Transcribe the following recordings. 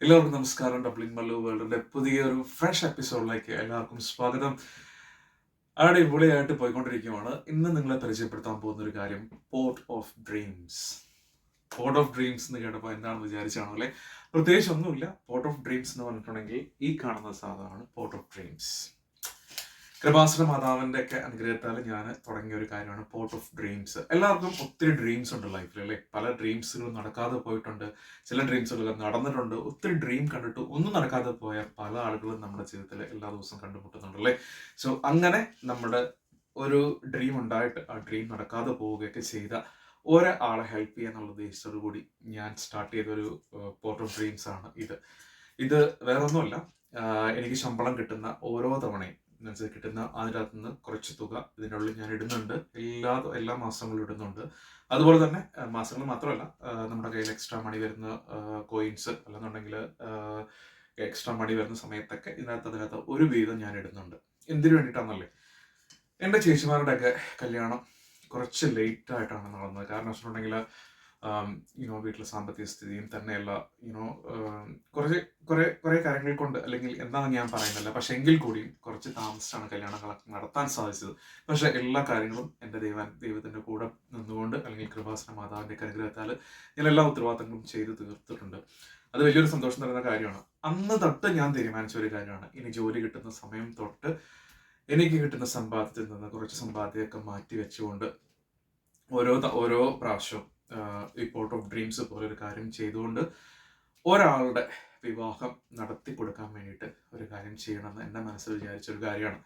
എല്ലാവർക്കും നമസ്കാരം. ഡബ്ലിൻ മല്ലു വേൾഡിന്റെ പുതിയൊരു ഫ്രഷ് എപ്പിസോഡിലേക്ക് എല്ലാവർക്കും സ്വാഗതം. അടിപൊളിയായിട്ട് പോയിക്കൊണ്ടിരിക്കുകയാണ്. ഇന്ന് നിങ്ങളെ പരിചയപ്പെടുത്താൻ പോകുന്ന ഒരു കാര്യം port of dreams. Port of dreams എന്ന് കേട്ടപ്പോൾ എന്താണെന്ന് വിചാരിച്ചാണോ അല്ലെ? പ്രത്യേകിച്ച് ഒന്നുമില്ല. പോർട്ട് ഓഫ് ഡ്രീംസ് എന്ന് പറഞ്ഞിട്ടുണ്ടെങ്കിൽ ഈ കാണുന്ന സാധനമാണ് പോർട്ട് ഓഫ് ഡ്രീംസ്. കൃപാസന മാതാവിന്റെ ഒക്കെ അനുഗ്രഹത്താൽ ഞാൻ തുടങ്ങിയ ഒരു കാര്യമാണ് പോർട്ട് ഓഫ് ഡ്രീംസ്. എല്ലാവർക്കും ഒത്തിരി ഡ്രീംസ് ഉണ്ട് ലൈഫിൽ അല്ലേ? പല ഡ്രീംസുകളും നടക്കാതെ പോയിട്ടുണ്ട്, ചില ഡ്രീംസുകളൊക്കെ നടന്നിട്ടുണ്ട്. ഒത്തിരി ഡ്രീം കണ്ടിട്ട് ഒന്നും നടക്കാതെ പോയ പല ആളുകളും നമ്മുടെ ജീവിതത്തിൽ എല്ലാ ദിവസവും കണ്ടുമുട്ടുന്നുണ്ട് അല്ലേ? സോ അങ്ങനെ നമ്മുടെ ഒരു ഡ്രീം ഉണ്ടായിട്ട് ആ ഡ്രീം നടക്കാതെ പോവുകയൊക്കെ ചെയ്ത ഒരാളെ ഹെൽപ്പ് ചെയ്യാന്നുള്ള ഉദ്ദേശത്തോടു കൂടി ഞാൻ സ്റ്റാർട്ട് ചെയ്തൊരു പോർട്ട് ഓഫ് ഡ്രീംസ് ആണ് ഇത്. ഇത് വേറൊന്നുമല്ല, എനിക്ക് ശമ്പളം കിട്ടുന്ന ഓരോ തവണയും കിട്ടുന്ന അതിനകത്ത് നിന്ന് കുറച്ച് തുക ഇതിനുള്ളിൽ ഞാൻ ഇടുന്നുണ്ട്. എല്ലാ മാസങ്ങളും ഇടുന്നുണ്ട്. അതുപോലെ തന്നെ മാസങ്ങൾ മാത്രമല്ല, നമ്മുടെ കയ്യിൽ എക്സ്ട്രാ മണി വരുന്ന കോയിൻസ് അല്ലെന്നുണ്ടെങ്കിൽ എക്സ്ട്രാ മണി വരുന്ന സമയത്തൊക്കെ അതിനകത്ത് ഒരു വീതം ഞാൻ ഇടുന്നുണ്ട്. എന്തിനു വേണ്ടിയിട്ടാണെന്നല്ലേ? എൻ്റെ ചേച്ചിമാരുടെ ഒക്കെ കല്യാണം കുറച്ച് ലേറ്റ് ആയിട്ടാണ് നടന്നത്. കാരണം വെച്ചിട്ടുണ്ടെങ്കിൽ വീട്ടിലെ സാമ്പത്തിക സ്ഥിതിയും തന്നെയല്ല, കുറച്ച് കുറെ കാര്യങ്ങൾ കൊണ്ട്, അല്ലെങ്കിൽ എന്താണെന്ന് ഞാൻ പറയുന്നില്ല, പക്ഷെ എങ്കിൽ കൂടിയും കുറച്ച് താമസിച്ചാണ് കല്യാണങ്ങളൊക്കെ നടത്താൻ സാധിച്ചത്. പക്ഷെ എല്ലാ കാര്യങ്ങളും എൻ്റെ ദൈവത്തിന്റെ കൂടെ നിന്നുകൊണ്ട്, അല്ലെങ്കിൽ കൃപാസന മാതാവിന്റെ അനുഗ്രഹത്താൽ ഞാൻ എല്ലാ ഉത്തരവാദിത്തങ്ങളും ചെയ്ത് തീർത്തിട്ടുണ്ട്. അത് വലിയൊരു സന്തോഷം തരുന്ന കാര്യമാണ്. അന്ന് തൊട്ട് ഞാൻ തീരുമാനിച്ച ഒരു കാര്യമാണ്, ഇനി ജോലി കിട്ടുന്ന സമയം തൊട്ട് എനിക്ക് കിട്ടുന്ന സമ്പാദ്യത്തിൽ നിന്ന് കുറച്ച് സമ്പാദ്യമൊക്കെ മാറ്റി വെച്ചുകൊണ്ട് ഓരോ പ്രാവശ്യവും ഈ പോർട്ട് ഓഫ് ഡ്രീംസ് പോലൊരു കാര്യം ചെയ്തുകൊണ്ട് ഒരാളുടെ വിവാഹം നടത്തി കൊടുക്കാൻ വേണ്ടിയിട്ട് ഒരു കാര്യം ചെയ്യണമെന്ന് എൻ്റെ മനസ്സിൽ വിചാരിച്ച ഒരു കാര്യമാണ്.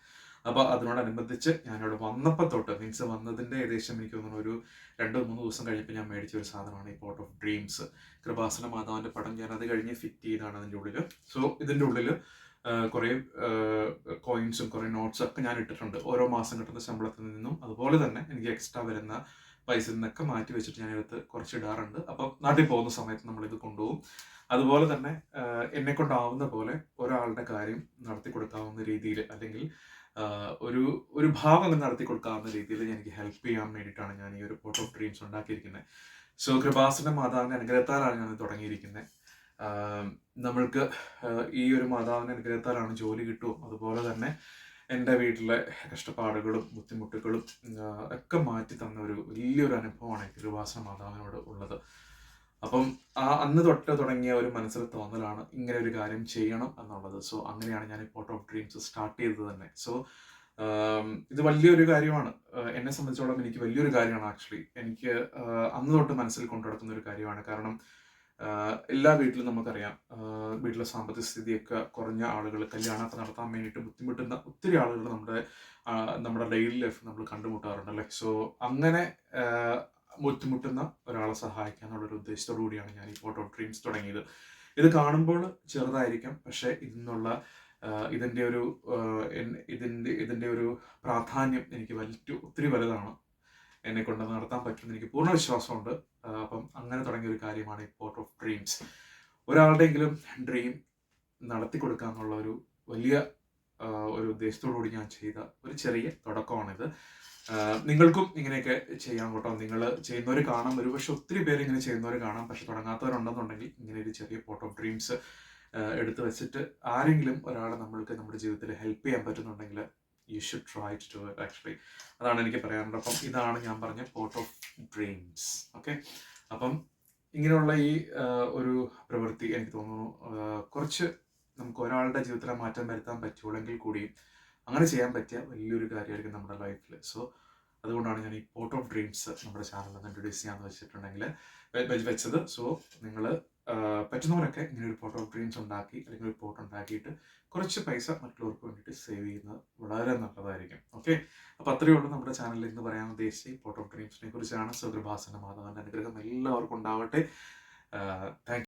അപ്പോൾ അതിനോടനുബന്ധിച്ച് ഞാനിവിടെ വന്നപ്പോൾ തൊട്ട്, മീൻസ് വന്നതിൻ്റെ ഏകദേശം എനിക്ക് തോന്നുന്നു ഒരു 2-3 ദിവസം കഴിഞ്ഞപ്പോൾ ഞാൻ മേടിച്ച ഒരു സാധനമാണ് ഈ പോർട്ട് ഓഫ് ഡ്രീംസ്. കൃപാസന മാതാവിൻ്റെ പടം ഞാൻ അത് കഴിഞ്ഞ് ഫിറ്റ് ചെയ്താണ് അതിൻ്റെ ഉള്ളിൽ. സോ ഇതിൻ്റെ ഉള്ളിൽ കുറേ കോയിൻസും കുറേ നോട്ട്സും ഒക്കെ ഞാൻ ഇട്ടിട്ടുണ്ട്. ഓരോ മാസം കിട്ടുന്ന ശമ്പളത്തിൽ നിന്നും അതുപോലെ തന്നെ എനിക്ക് എക്സ്ട്രാ വരുന്ന പൈസ നിന്നൊക്കെ മാറ്റി വെച്ചിട്ട് ഞാൻ എടുത്ത് കുറച്ച് ഇടാറുണ്ട്. അപ്പം നാട്ടിൽ പോകുന്ന സമയത്ത് നമ്മളിത് കൊണ്ടുപോകും. അതുപോലെ തന്നെ എന്നെ കൊണ്ടാവുന്ന പോലെ ഒരാളുടെ കാര്യം നടത്തി കൊടുക്കാവുന്ന രീതിയിൽ, അല്ലെങ്കിൽ ഒരു ഭാഗം നടത്തി കൊടുക്കാവുന്ന രീതിയിൽ എനിക്ക് ഹെൽപ്പ് ചെയ്യാൻ വേണ്ടിയിട്ടാണ് ഞാൻ ഈ ഒരു പോർട്ട് ഓഫ് ഡ്രീംസ് ഉണ്ടാക്കിയിരിക്കുന്നത്. സോ കൃപാസന മാതാവിന്റെ അനുഗ്രഹത്താലാണ് ഞാൻ തുടങ്ങിയിരിക്കുന്നത്. നമ്മൾക്ക് ഈ ഒരു മാതാവിന്റെ അനുഗ്രഹത്താലാണ് ജോലി കിട്ടും. അതുപോലെ തന്നെ എൻ്റെ വീട്ടിലെ കഷ്ടപ്പാടുകളും ബുദ്ധിമുട്ടുകളും ഒക്കെ മാറ്റി തന്ന ഒരു വലിയൊരു അനുഭവമാണ് കൃപാസന മാതാവിനോട് ഉള്ളത്. അപ്പം അന്ന് തൊട്ട് തുടങ്ങിയ ഒരു മനസ്സിൽ തോന്നലാണ് ഇങ്ങനെ ഒരു കാര്യം ചെയ്യണം എന്നുള്ളത്. സോ അങ്ങനെയാണ് ഞാൻ ഈ പോർട്ട് ഓഫ് ഡ്രീംസ് സ്റ്റാർട്ട് ചെയ്തത് തന്നെ. സോ ഇത് വലിയൊരു കാര്യമാണ്. എന്നെ സംബന്ധിച്ചോളം എനിക്ക് വലിയൊരു കാര്യമാണ്. ആക്ച്വലി എനിക്ക് അന്ന് തൊട്ട് മനസ്സിൽ കൊണ്ടു നടക്കുന്ന ഒരു കാര്യമാണ്. കാരണം എല്ലാ വീട്ടിലും നമുക്കറിയാം, വീട്ടിലെ സാമ്പത്തിക സ്ഥിതിയൊക്കെ കുറഞ്ഞ ആളുകൾ കല്യാണമൊക്കെ നടത്താൻ വേണ്ടിയിട്ട് ബുദ്ധിമുട്ടുന്ന ഒത്തിരി ആളുകൾ നമ്മുടെ ഡെയിലി ലൈഫ് നമ്മൾ കണ്ടുമുട്ടാറുണ്ടല്ലേ. സോ അങ്ങനെ ബുദ്ധിമുട്ടുന്ന ഒരാളെ സഹായിക്കുക എന്നുള്ളൊരു ഉദ്ദേശത്തോടു കൂടിയാണ് ഞാൻ ഈ പോർട്ട് ഓഫ് ഡ്രീംസ് തുടങ്ങിയത്. ഇത് കാണുമ്പോൾ ചെറുതായിരിക്കാം, പക്ഷേ ഇതിൻ്റെ ഒരു പ്രാധാന്യം എനിക്ക് ഒത്തിരി വലുതാണ്. എന്നെ കൊണ്ട് നടത്താൻ പറ്റുമെന്ന് എനിക്ക് പൂർണ്ണ വിശ്വാസമുണ്ട്. അപ്പം അങ്ങനെ തുടങ്ങിയ ഒരു കാര്യമാണ് ഈ പോർട്ട് ഓഫ് ഡ്രീംസ്. ഒരാളുടെയെങ്കിലും ഡ്രീം നടത്തി കൊടുക്കുക എന്നുള്ള ഒരു വലിയ ഒരു ഉദ്ദേശത്തോടു കൂടി ഞാൻ ചെയ്ത ഒരു ചെറിയ തുടക്കമാണിത്. നിങ്ങൾക്കും ഇങ്ങനെയൊക്കെ ചെയ്യാൻ കേട്ടോ. നിങ്ങൾ ചെയ്യുന്നവർ കാണാം, ഒരുപക്ഷെ ഒത്തിരി പേര് ഇങ്ങനെ ചെയ്യുന്നവർ കാണാം. പക്ഷെ തുടങ്ങാത്തവരുണ്ടെന്നുണ്ടെങ്കിൽ ഇങ്ങനെ ഒരു ചെറിയ പോർട്ട് ഓഫ് ഡ്രീംസ് എടുത്തു വെച്ചിട്ട് ആരെങ്കിലും ഒരാളെ നമ്മൾക്ക് നമ്മുടെ ജീവിതത്തിൽ ഹെൽപ്പ് ചെയ്യാൻ പറ്റുന്നുണ്ടെങ്കിൽ you should try to do it. Actually അതാണ് എനിക്ക് പറയാനുള്ളത്. അപ്പം ഇതാണ് ഞാൻ പറഞ്ഞ പോർട്ട് ഓഫ് ഡ്രീംസ്. ഓക്കെ, അപ്പം ഇങ്ങനെയുള്ള ഈ ഒരു പ്രവൃത്തി എനിക്ക് തോന്നുന്നു കുറച്ച് നമുക്ക് ഒരാളുടെ ജീവിതത്തിൽ മാറ്റം വരുത്താൻ പറ്റുള്ളെങ്കിൽ കൂടിയും അങ്ങനെ ചെയ്യാൻ പറ്റിയ വലിയൊരു കാര്യമായിരിക്കും നമ്മുടെ ലൈഫിൽ. സോ അതുകൊണ്ടാണ് ഞാൻ ഈ പോർട്ട് ഓഫ് ഡ്രീംസ് നമ്മുടെ ചാനലിൽ ഇൻട്രൊഡ്യൂസ് ചെയ്യാന്ന് വെച്ചത്. സോ നിങ്ങൾ പറ്റുന്നവരൊക്കെ ഇങ്ങനെ ഒരു പോർട്ട് ഓഫ് ഡ്രീംസ് ഉണ്ടാക്കി, അല്ലെങ്കിൽ ഒരു പോർട്ട് ഉണ്ടാക്കിയിട്ട് കുറച്ച് പൈസ മറ്റുള്ളവർക്ക് വേണ്ടിയിട്ട് സേവ് ചെയ്യുന്നത് വളരെ നല്ലതായിരിക്കും. ഓക്കെ, അപ്പോൾ അത്രയേ ഉള്ളൂ നമ്മുടെ ചാനലിൽ ഇന്ന് പറയാൻ ഉദ്ദേശിച്ച പോർട്ട് ഓഫ് ഡ്രീംസിനെ കുറിച്ചാണ്. സോ കൃപാസന മാതാവിന്റെ അനുഗ്രഹം എല്ലാവർക്കും ഉണ്ടാവട്ടെ. താങ്ക്